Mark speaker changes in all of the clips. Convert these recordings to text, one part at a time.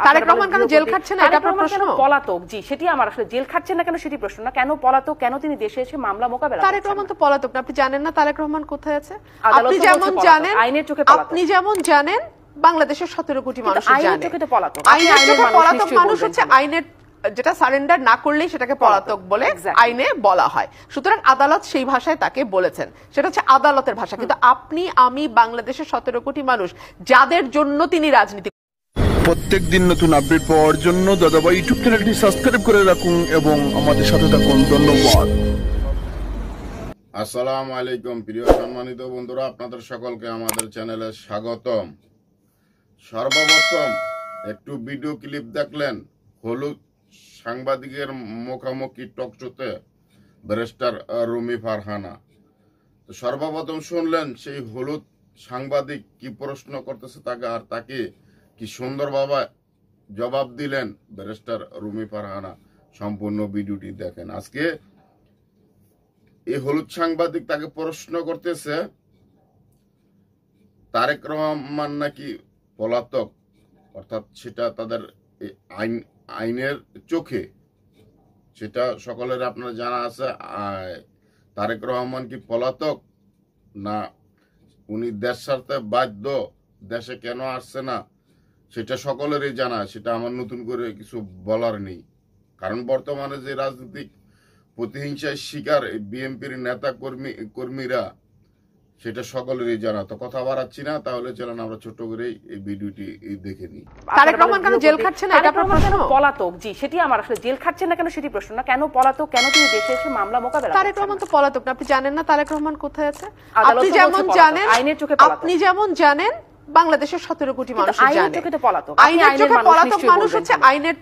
Speaker 1: তারেক রহমান কেন জেল খাটছেন না, এটা আপনার প্রশ্ন?
Speaker 2: পলাতক, জি, সেটি আমার আসলে জেল খাটছেন না কেন সেটি প্রশ্ন না, কেন পলাতক, কেন তিনি দেশে এসে মামলা মোকাবেলা?
Speaker 1: তারেক রহমান তো পলাতক না, আপনি জানেন না তারেক রহমান কোথায় আছে? আপনি যেমন জানেন,
Speaker 2: আইনের চোখে পলাতক।
Speaker 1: আপনি যেমন জানেন বাংলাদেশের 17 কোটি মানুষ জানে
Speaker 2: আইনের চোখে তো পলাতক।
Speaker 1: আইনের চোখে পলাতক মানুষ হচ্ছে আইনের যেটা সারেন্ডার না করলেই সেটাকে পলাতক বলে আইনে বলা হয়। সুতরাং আদালত সেই ভাষায় তাকে বলেছেন, সেটা হচ্ছে আদালতের ভাষা। কিন্তু আপনি আমি বাংলাদেশের 17 কোটি মানুষ যাদের জন্য তিনি রাজনীতি।
Speaker 3: প্রত্যেক দিন নতুন আপডেট পাওয়ার জন্য দাদাভাই ইউটিউব চ্যানেলটি সাবস্ক্রাইব করে রাখুন এবং আমাদের সাথে থাকুন। ধন্যবাদ।
Speaker 4: আসসালামু আলাইকুম প্রিয় সম্মানিত বন্ধুরা, আপনাদের সকলকে আমাদের চ্যানেলে স্বাগতম। সর্বপ্রথম একটু ভিডিও ক্লিপ দেখলেন হলুদ সাংবাদিকের মুখোমুখি টকশোতে ব্যারিস্টার রুমি ফারহানা। তো সর্বপ্রথম শুনলেন সেই হলুদ সাংবাদিক কি প্রশ্ন করতেছে তাকে, আর তাকে কি সুন্দরভাবে জবাব দিলেন ব্যারিস্টার রুমি ফারহানা। সম্পূর্ণ ভিডিওটি দেখেন। আজকে এই হলুদ সাংবাদিক তাকে প্রশ্ন করতেছে তারেক রহমান নাকি পলাতক, অর্থাৎ সেটা তাদের আইনের চোখে, সেটা সকলের আপনার জানা আছে। তারেক রহমান কি পলাতক না উনি দেশ ছাড়তে বাধ্য, দেশে কেন আসছে না সেটা সকলেরই জানা, সেটা আমার নতুন করে কিছু বলার নেই। কারণ বর্তমানে যে রাজনৈতিক প্রতিহিংসার শিকার বিএনপির নেতা কর্মীরা, সেটা সকলেরই জানা। তো কথা বাড়াচ্ছি না, তাহলে চলেন আমরা ছোট করে এই ভিডিওটি দেখে নিই।
Speaker 1: তারেক রহমান কেন জেল খাটছেন না, এটা আপনার প্রশ্ন?
Speaker 2: পলাতক, জি, সেটি আমার আসলে জেল খাটছেন না কেন সেটি প্রশ্ন না, কেন পলাতক, কেন তিনি দেশে এসে মামলা মোকাবেলা?
Speaker 1: তারেক রহমান তো পলাতক না, আপনি জানেন না তারেক রহমান কোথায় আছে? আপনি যেমন জানেন,
Speaker 2: আইনের চোখে
Speaker 1: আপনি যেমন জানেন বাংলাদেশের 17 কোটি মানুষ জানে
Speaker 2: আইনের চোখে তো পলাতক।
Speaker 1: আইনের চোখে পলাতক মানুষ হচ্ছে আইনের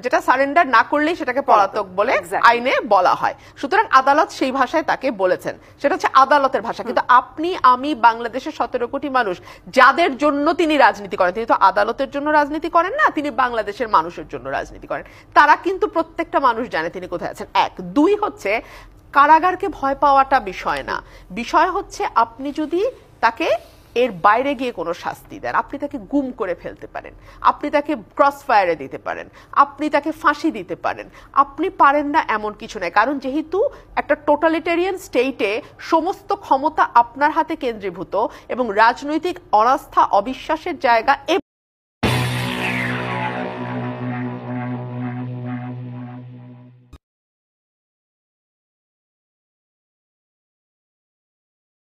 Speaker 1: যেটা সারেন্ডার না করলেই সেটাকে পলাতক বলে আইনে বলা হয়। সুতরাং আদালত সেই ভাষায় তাকে বলেছেন, সেটা হচ্ছে আদালতের ভাষা। কিন্তু আপনি আমি বাংলাদেশের 17 কোটি মানুষ যাদের জন্য তিনি রাজনীতি করেন, তিনি তো আদালতের জন্য রাজনীতি করেন না, তিনি বাংলাদেশের মানুষের জন্য রাজনীতি করেন। তারা কিন্তু প্রত্যেকটা মানুষ জানে তিনি কোথায় আছেন। এক, দুই হচ্ছে কারাগারকে ভয় পাওয়াটা বিষয় না, বিষয় হচ্ছে আপনি যদি তাকে এর বাইরে গিয়ে কোনো শাস্তি দেন, আপনি তাকে গুম করে ফেলতে পারেন, আপনি তাকে ক্রস ফায়ারে দিতে পারেন, আপনি তাকে ফাঁসি দিতে পারেন। আপনি পারেন না এমন কিছু নয়, কারণ যেহেতু একটা টোটালিটেরিয়ান স্টেটে সমস্ত ক্ষমতা আপনার হাতে কেন্দ্রীভূত এবং রাজনৈতিক অনাস্থা অবিশ্বাসের জায়গা